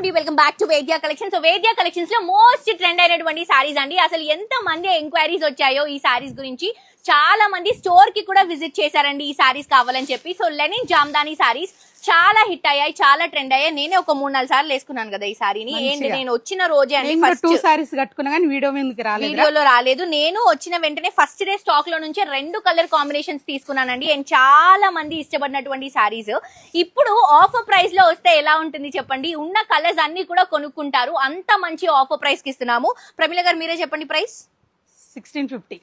అండి, welcome back to Vedya collection. So Vedya collections లో most trend అయినటువంటి సారీస్ అండి. అసలు ఎంత మంది ఎంక్వైరీస్ వచ్చాయో ఈ సారీస్ గురించి. చాలా మంది స్టోర్ కి కూడా విజిట్ చేశారండి ఈ సారీస్ కావాలని చెప్పి. సో లెనిన్ జామ్దాని సారీస్ చాలా హిట్ అయ్యాయి, చాలా ట్రెండ్ అయ్యాయి. నేనే ఒక 3-4 సార్లు వేసుకున్నాను కదా ఈ సారీని. ఏంటి నేను వచ్చిన రోజే అండి ఫస్ట్ 2 సారీస్ కట్టుకున్నా కానీ వీడియోలో రాలేదు. నేను వచ్చిన వెంటనే ఫస్ట్ డే స్టాక్ లో నుంచి 2 కలర్ కాంబినేషన్స్ తీసుకున్నానండి. అండ్ చాలా మంది ఇష్టపడినటువంటి సారీస్ ఇప్పుడు ఆఫర్ ప్రైస్ లో వస్తే ఎలా ఉంటుంది చెప్పండి. ఉన్న కలర్స్ అన్ని కూడా కొనుక్కుంటారు, అంత మంచి ఆఫర్ ప్రైస్ కి ఇస్తున్నాము. ప్రమిళ గారు మీరే చెప్పండి ప్రైస్. 1650.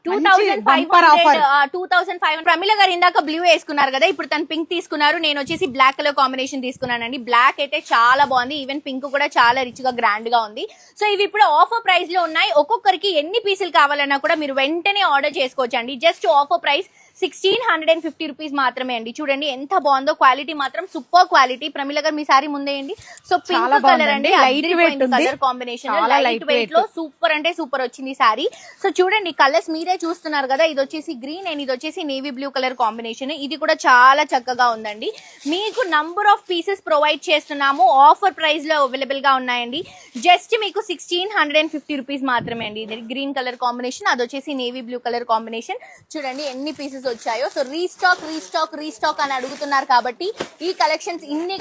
2500. ప్రమిళ గారు ఇందాక బ్లూ వేసుకున్నారు కదా, ఇప్పుడు తను పింక్ తీసుకున్నారు. నేను వచ్చేసి బ్లాక్ కలర్ కాంబినేషన్ తీసుకున్నానండి. బ్లాక్ అయితే చాలా బాగుంది, ఈవెన్ పింక్ కూడా చాలా రిచ్ గా గ్రాండ్ గా ఉంది. సో ఇవి ఇప్పుడు ఆఫర్ ప్రైస్ లో ఉన్నాయి. ఒక్కొక్కరికి ఎన్ని పీసులు కావాలన్నా కూడా మీరు వెంటనే ఆర్డర్ చేసుకోవచ్చు అండి. జస్ట్ ఆఫర్ ప్రైస్ 1650 రూపీస్ మాత్రమే అండి. చూడండి ఎంత బాగుందో, క్వాలిటీ మాత్రం సూపర్ క్వాలిటీ. ప్రమిళ గారు మీ సారీ ముందేయండి. సో పింక్ కలర్ అండి, light weight colour combination, light weight లో సూపర్ అంటే సూపర్ వచ్చింది సారీ. సో చూడండి కలర్స్ మీరే చూస్తున్నారు కదా. ఇది వచ్చేసి గ్రీన్ అండ్ ఇది వచ్చేసి నేవీ బ్లూ కలర్ కాంబినేషన్. ఇది కూడా చాలా చక్కగా ఉందండి. మీకు నంబర్ ఆఫ్ పీసెస్ ప్రొవైడ్ చేస్తున్నాము, ఆఫర్ ప్రైస్ లో అవైలబుల్ గా ఉన్నాయండి. జస్ట్ మీకు 1650 రూపీస్ మాత్రమే అండి. ఇది గ్రీన్ కలర్ కాంబినేషన్, అది వచ్చేసి నేవీ బ్లూ కలర్ కాంబినేషన్. చూడండి ఎన్ని పీసెస్ వచ్చాయో. సో రీస్టాక్ రీస్టాక్ రీస్టాక్ అని అడుగుతున్నారు కాబట్టి ఈ కలెక్షన్స్ ఇన్ని